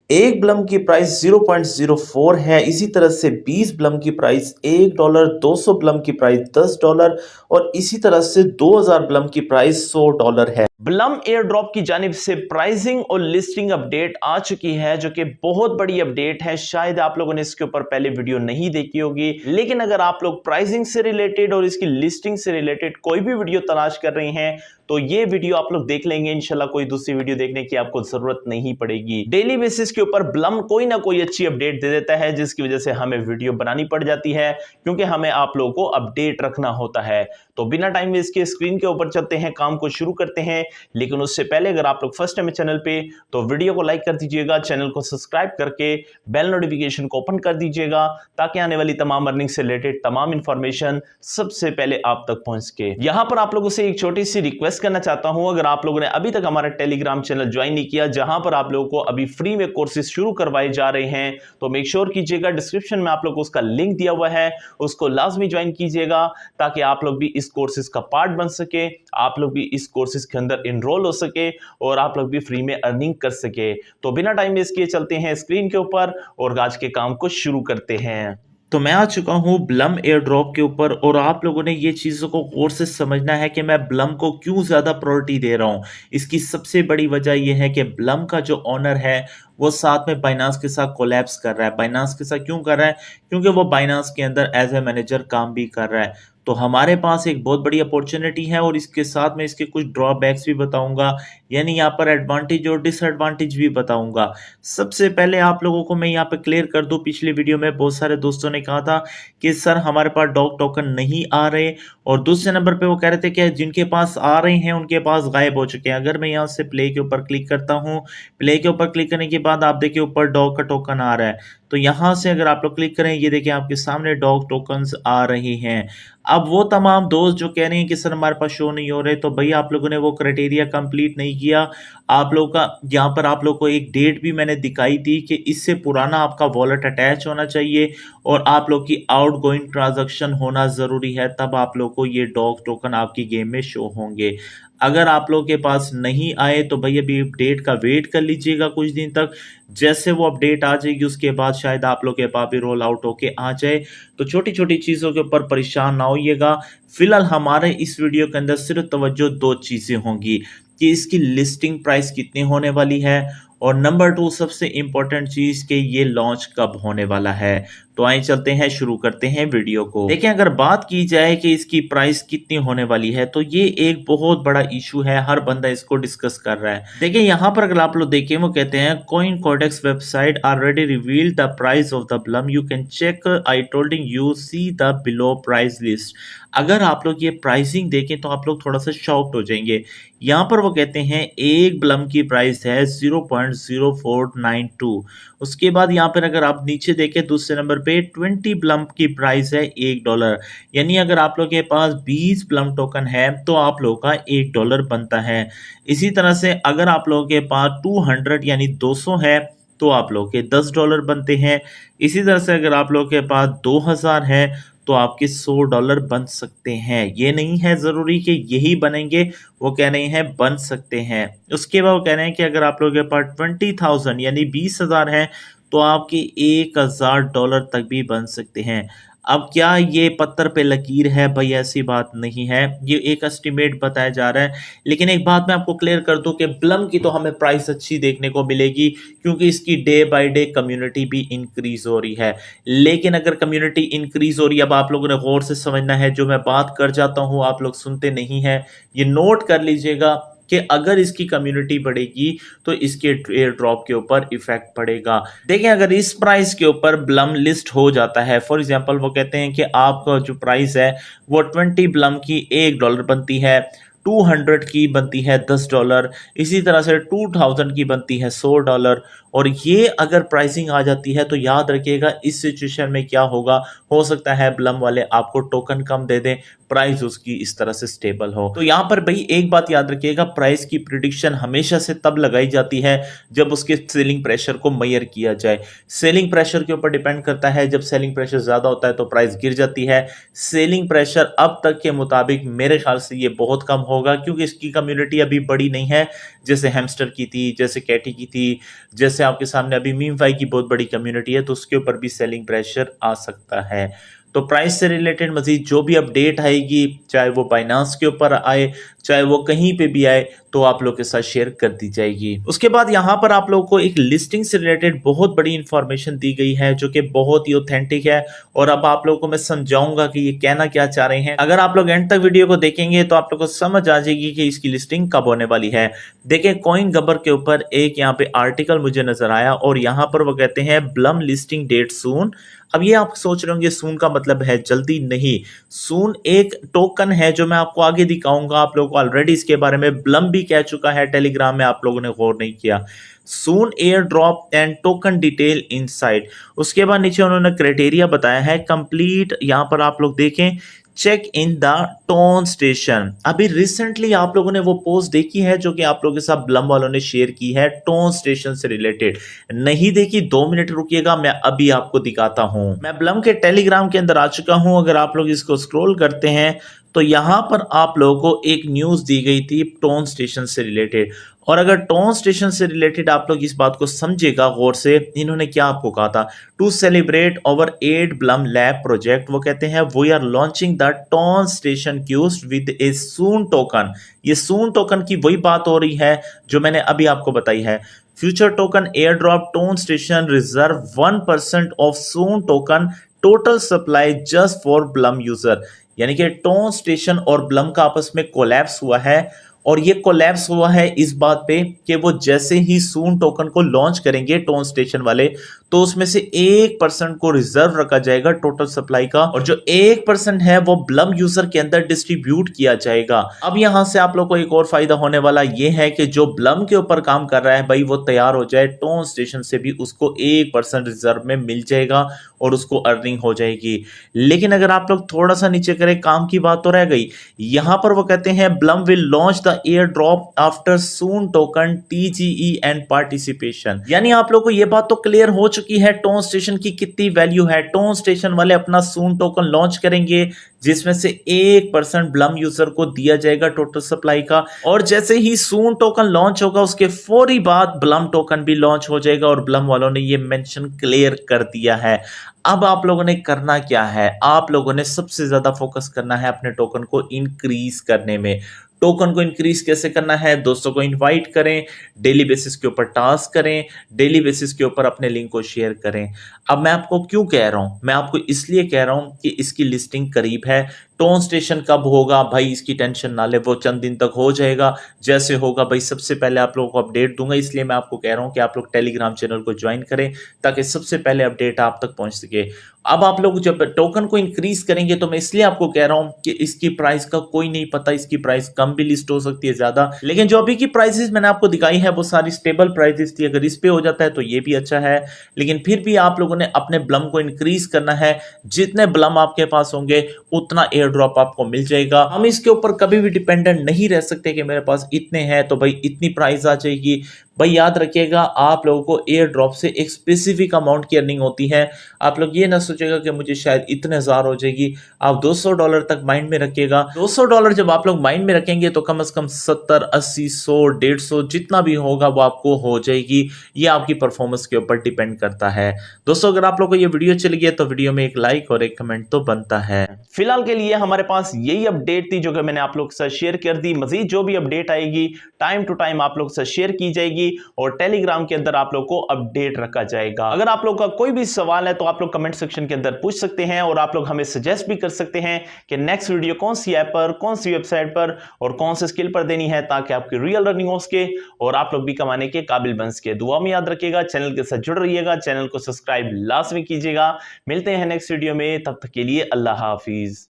एक ब्लम की प्राइस 0.04 है। इसी तरह से 20 ब्लम की प्राइस $1, 200 ब्लम की प्राइस $10 और इसी तरह से 2000 ब्लम की प्राइस $100 है। ब्लम एयर ड्रॉप की जानिब से प्राइसिंग और लिस्टिंग अपडेट आ चुकी है, जो कि बहुत बड़ी अपडेट है। शायद आप लोगों ने इसके ऊपर पहले वीडियो नहीं देखी होगी, लेकिन अगर आप लोग प्राइसिंग से रिलेटेड और इसकी लिस्टिंग से रिलेटेड कोई भी वीडियो तलाश कर रहे हैं तो ये वीडियो आप लोग देख लेंगे। इंशाल्लाह कोई दूसरी वीडियो देखने की आपको जरूरत नहीं पड़ेगी। डेली बेसिस के ऊपर ब्लम कोई ना कोई अच्छी अपडेट दे देता है, जिसकी वजह से हमें वीडियो बनानी पड़ जाती है, क्योंकि हमें आप लोगों को अपडेट रखना होता है। तो बिना टाइम वेस्ट के स्क्रीन के ऊपर चलते हैं, काम को शुरू करते हैं। लेकिन उससे पहले अगर आप लोग फर्स्ट टाइम चैनल पे तो वीडियो को लाइक कर दीजिएगा, चैनल को सब्सक्राइब करके बेल नोटिफिकेशन को ओपन कर दीजिएगा, ताकि आने वाली तमाम अर्निंग से रिलेटेड तमाम इंफॉर्मेशन सबसे पहले आप तक पहुंच सके। यहां पर आप लोगों से एक छोटी सी रिक्वेस्ट करना चाहता हूं, अगर आप लोगों ने अभी तक हमारा टेलीग्राम चैनल ज्वाइन नहीं किया, जहां पर आप लोगों को अभी फ्री में कोर्सेज शुरू करवाए जा रहे हैं, तो मेक श्योर कीजिएगा डिस्क्रिप्शन में आप लोगों को उसका लिंक दिया हुआ है, उसको लाजमी ज्वाइन कीजिएगा, ताकि आप लोग भी इस कोर्सेज का पार्ट बन सके, आप लोग भी इस कोर्सेज के अंदर इनरोल हो सके और आप लोग भी फ्री में अर्निंग कर सके। तो बिना टाइम वेस्ट किए चलते हैं स्क्रीन के ऊपर और आज के काम को शुरू करते हैं। तो मैं आ चुका हूं ब्लम एयर ड्रॉप के ऊपर और आप लोगों ने ये चीज़ों को गौर से समझना है कि मैं ब्लम को क्यों ज़्यादा प्रायोरिटी दे रहा हूं। इसकी सबसे बड़ी वजह यह है कि ब्लम का जो ओनर है वो साथ में बाइनांस के साथ कोलैप्स कर रहा है। बाइनांस के साथ क्यों कर रहा है? क्योंकि वो बाइनांस के अंदर एज ए मैनेजर काम भी कर रहा है। तो हमारे पास एक बहुत बड़ी अपॉर्चुनिटी है और इसके साथ में इसके कुछ ड्रॉबैक्स भी बताऊंगा, यानी यहाँ पर एडवांटेज और डिसएडवांटेज भी बताऊंगा। सबसे पहले आप लोगों को मैं यहाँ पे क्लियर कर दूं, पिछली वीडियो में बहुत सारे दोस्तों ने कहा था कि सर हमारे पास डॉग टोकन नहीं आ रहे, और दूसरे नंबर पे वो कह रहे थे कि जिनके पास आ रहे हैं उनके पास गायब हो चुके हैं। अगर मैं यहाँ से प्ले के ऊपर क्लिक करता हूँ, प्ले के ऊपर क्लिक करने के बाद आप देखिए ऊपर डॉग का टोकन आ रहा है, तो यहाँ से अगर आप लोग क्लिक करें, ये देखिए आपके सामने डॉग टोकन्स आ रहे हैं। अब वो तमाम दोस्त जो कह रहे हैं कि सर हमारे पास शो नहीं हो रहे, तो भाई आप लोगों ने वो क्राइटेरिया कंप्लीट नहीं किया। आप लोग का यहाँ पर आप लोग को एक डेट भी मैंने दिखाई थी कि इससे पुराना आपका वॉलेट अटैच होना चाहिए और आप लोग की आउटगोइंग ट्रांजैक्शन होना जरूरी है, तब आप लोग को ये डॉग टोकन आपकी गेम में शो होंगे। अगर आप लोग के पास नहीं आए तो भाई अभी अपडेट का वेट कर लीजिएगा कुछ दिन तक। जैसे वो अपडेट आ जाएगी उसके बाद शायद आप लोग के पास भी रोल आउट होके आ जाए। तो छोटी छोटी चीज़ों के ऊपर परेशान ना होइएगा। फिलहाल हमारे इस वीडियो के अंदर सिर्फ तवज्जो दो चीज़ें होंगी कि इसकी लिस्टिंग प्राइस कितनी होने वाली है, और नंबर 2 सबसे इंपॉर्टेंट चीज कि ये लॉन्च कब होने वाला है। तो आइए चलते हैं, शुरू करते हैं वीडियो को। देखिए अगर बात की जाए कि इसकी प्राइस कितनी होने वाली है, तो ये एक बहुत बड़ा इशू है, हर बंदा इसको डिस्कस कर रहा है। देखिए यहाँ पर अगर आप लोग देखें, वो कहते हैं coin codex website already revealed the price of the Blum, you can check I told you see the below price list. अगर आप लोग ये प्राइसिंग देखें तो आप लोग थोड़ा सा शॉक्ड हो जाएंगे। यहाँ पर वो कहते हैं एक ब्लम की प्राइस है 0.0492। उसके बाद यहाँ पर अगर आप नीचे देखें दूसरे नंबर पे 20 ब्लम की प्राइस है $1, यानी अगर आप लोग के पास 20 ब्लम टोकन है तो आप लोग का $1 बनता है। इसी तरह से अगर आप लोगों के पास 200 यानी 200 है तो आप लोग के $10 बनते हैं। इसी तरह से अगर आप लोग के पास 2000 है तो आपके $100 बन सकते हैं। ये नहीं है जरूरी कि यही बनेंगे, वो कह रहे हैं बन सकते हैं। उसके बाद वो कह रहे हैं कि अगर आप लोगों के पास 20,000 यानी 20,000 है तो आपके $1,000 तक भी बन सकते हैं। अब क्या ये पत्थर पे लकीर है? भाई ऐसी बात नहीं है, ये एक एस्टिमेट बताया जा रहा है। लेकिन एक बात मैं आपको क्लियर कर दूं कि ब्लम की तो हमें प्राइस अच्छी देखने को मिलेगी, क्योंकि इसकी डे बाय डे कम्युनिटी भी इंक्रीज हो रही है। लेकिन अगर कम्युनिटी इंक्रीज हो रही है, अब आप लोगों ने गौर से समझना है, जो मैं बात कर जाता हूं आप लोग सुनते नहीं है, ये नोट कर लीजिएगा कि अगर इसकी कम्युनिटी बढ़ेगी तो इसके एयर ड्रॉप के ऊपर इफेक्ट पड़ेगा। देखिए अगर इस प्राइस के ऊपर ब्लम लिस्ट हो जाता है, फॉर एग्जांपल वो कहते हैं कि आपका जो प्राइस है वो 20 ब्लम की $1 बनती है, 200 की बनती है $10, इसी तरह से 2000 की बनती है $100, और ये अगर प्राइसिंग आ जाती है तो याद रखिएगा इस सिचुएशन में क्या होगा, हो सकता है ब्लम वाले आपको टोकन कम दे दें, प्राइस उसकी इस तरह से स्टेबल हो। तो यहाँ पर भाई एक बात याद रखिएगा, प्राइस की प्रिडिक्शन हमेशा से तब लगाई जाती है जब उसके सेलिंग प्रेशर को मेजर किया जाए। सेलिंग प्रेशर के ऊपर डिपेंड करता है, जब सेलिंग प्रेशर ज्यादा होता है तो प्राइस गिर जाती है। सेलिंग प्रेशर अब तक के मुताबिक मेरे ख्याल से ये बहुत कम होगा, क्योंकि इसकी कम्युनिटी अभी बड़ी नहीं है जैसे हैमस्टर की थी, जैसे कैटी की थी, जैसे आपके सामने अभी मीमफाई की बहुत बड़ी कम्युनिटी है, तो उसके ऊपर भी सेलिंग प्रेशर आ सकता है। तो प्राइस से रिलेटेड मजीद जो भी अपडेट आएगी, चाहे वो बाइनांस के ऊपर आए, चाहे वो कहीं पे भी आए, तो आप लोग के साथ शेयर कर दी जाएगी। उसके बाद यहाँ पर आप लोगों को एक लिस्टिंग से रिलेटेड बहुत बड़ी इंफॉर्मेशन दी गई है जो कि बहुत ही ऑथेंटिक है, और अब आप लोगों को मैं समझाऊंगा कि ये कहना क्या चाह रहे हैं। अगर आप लोग एंड तक वीडियो को देखेंगे तो आप लोग को समझ आ जाएगी कि इसकी लिस्टिंग कब होने वाली है। देखिए, कॉइन गब्बर के ऊपर एक यहाँ पे आर्टिकल मुझे नजर आया, और यहाँ पर वो कहते हैं ब्लम लिस्टिंग डेट सून। अब ये आप सोच रहे होंगे सून का मतलब है जल्दी, नहीं। सून एक टोकन है जो मैं आपको आगे दिखाऊंगा। आप लोगों को ऑलरेडी इसके बारे में ब्लम भी कह चुका है टेलीग्राम में, आप लोगों ने गौर नहीं किया। Soon airdrop and token detail inside. उसके बाद नीचे उन्होंने क्राइटेरिया बताया है कंप्लीट। यहां पर आप लोग देखें, check in the tone station. अभी रिसेंटली आप लोगों ने वो पोस्ट देखी है जो कि आप लोगों के साथ ब्लम वालों ने शेयर की है टोन स्टेशन से रिलेटेड। नहीं देखी, 2 मिनट रुकिएगा, मैं अभी आपको दिखाता हूं। मैं ब्लम के टेलीग्राम के अंदर आ चुका हूं। अगर आप लोग इसको स्क्रॉल करते हैं तो यहां पर आप लोगों को एक न्यूज दी गई थी टोन स्टेशन से रिलेटेड। और अगर टोन स्टेशन से रिलेटेड आप लोग इस बात को समझेगा गौर से, इन्होंने क्या आपको कहा था, to celebrate over 8 Blum lab project. वो कहते हैं we are launching the tone station quiz with a soon token. ये सून टोकन की वही बात हो रही है जो मैंने अभी आपको बताई है। Future token air drop tone station reserve 1% of soon token total supply just for Blum user. यानी कि टोन स्टेशन और ब्लम का आपस में कोलैप्स हुआ है, और ये कोलैप्स हुआ है इस बात पे कि वो जैसे ही सून टोकन को लॉन्च करेंगे टोन स्टेशन वाले, तो उसमें से 1% को रिजर्व रखा जाएगा टोटल सप्लाई का, और जो 1% है वो ब्लम यूजर के अंदर डिस्ट्रीब्यूट किया जाएगा। अब यहां से आप लोग को एक और फायदा होने वाला ये है कि जो ब्लम के ऊपर काम कर रहा है भाई, वो तैयार हो जाए, टोन स्टेशन से भी उसको 1% रिजर्व में मिल जाएगा और उसको अर्निंग हो जाएगी। लेकिन अगर आप लोग थोड़ा सा नीचे करें, काम की बात तो रह गई। यहां पर वो कहते हैं Blum will launch the airdrop after soon token TGE and participation. यानी आप लोग को यह बात तो क्लियर हो चुकी है टोन स्टेशन की कितनी वैल्यू है। टोन स्टेशन वाले अपना सून टोकन लॉन्च करेंगे जिसमें से 1% ब्लम यूजर को दिया जाएगा टोटल सप्लाई का, और जैसे ही सून टोकन लॉन्च होगा उसके फौरी बाद ब्लम टोकन भी लॉन्च हो जाएगा, और ब्लम वालों ने ये मेंशन क्लियर कर दिया है। अब आप लोगों ने करना क्या है, आप लोगों ने सबसे ज्यादा फोकस करना है अपने टोकन को इंक्रीज करने में। टोकन को इंक्रीज कैसे करना है, दोस्तों को इनवाइट करें, डेली बेसिस के ऊपर टास्क करें, डेली बेसिस के ऊपर अपने लिंक को शेयर करें। अब मैं आपको क्यों कह रहा हूं, मैं आपको इसलिए कह रहा हूं कि इसकी लिस्टिंग करीब है। टोन स्टेशन कब होगा भाई, इसकी टेंशन ना ले, वो चंद दिन तक हो जाएगा। जैसे होगा भाई सबसे पहले आप लोगों को अपडेट दूंगा, इसलिए मैं आपको कह रहा हूं कि आप लोग टेलीग्राम चैनल को ज्वाइन करें ताकि सबसे पहले अपडेट आप तक पहुंच सके। अब आप लोग जब टोकन को इंक्रीज करेंगे तो मैं इसलिए आपको कह रहा हूं कि इसकी प्राइस का कोई नहीं पता, इसकी प्राइस कम भी लिस्ट हो सकती है ज्यादा, लेकिन जो अभी की प्राइसेस मैंने आपको दिखाई है वो सारी स्टेबल प्राइसेस थी। अगर इस पे हो जाता है तो ये भी अच्छा है, लेकिन फिर भी आप लोगों ने अपने ब्लम को इंक्रीज करना है। जितने ब्लम आपके पास होंगे उतना एयर ड्रॉप आपको मिल जाएगा। हम इसके ऊपर कभी भी डिपेंडेंट नहीं रह सकते कि मेरे पास इतने हैं तो भाई इतनी प्राइस आ जाएगी। भाई याद रखिएगा, आप लोगों को एयर ड्रॉप से एक स्पेसिफिक अमाउंट की अर्निंग होती है। आप लोग ये ना सोचेगा कि मुझे शायद इतने हजार हो जाएगी। आप $200 तक माइंड में रखिएगा। $200 जब आप लोग माइंड में रखेंगे तो कम से कम 70, 80, 100, 150 जितना भी होगा वो आपको हो जाएगी। ये आपकी परफॉर्मेंस के ऊपर डिपेंड करता है। दोस्तों, अगर आप लोग को ये वीडियो चली गई तो वीडियो में एक लाइक और एक कमेंट तो बनता है। फिलहाल के लिए हमारे पास यही अपडेट थी जो कि मैंने आप लोग के साथ शेयर कर दी। मजीद जो भी अपडेट आएगी टाइम टू टाइम आप लोग के साथ शेयर की जाएगी, और टेलीग्राम के अंदर आप लोग को अपडेट रखा जाएगा। अगर आप लोग का कोई भी सवाल है तो आप लोग कमेंट सेक्शन के अंदर पूछ सकते हैं, और आप लोग हमें सजेस्ट भी कर सकते हैं कि नेक्स्ट वीडियो कौन सी ऐप पर, कौन सी वेबसाइट पर और कौन से स्किल पर देनी है, ताकि आपकी रियल रनिंग हो सके और आप लोग भी कमाने के काबिल बन सके। दुआ में याद रखिएगा, चैनल के साथ जुड़ रहिएगा, चैनल को सब्सक्राइब लाजमी कीजिएगा। मिलते हैं नेक्स्ट वीडियो में, तब तक के लिए अल्लाह हाफिज।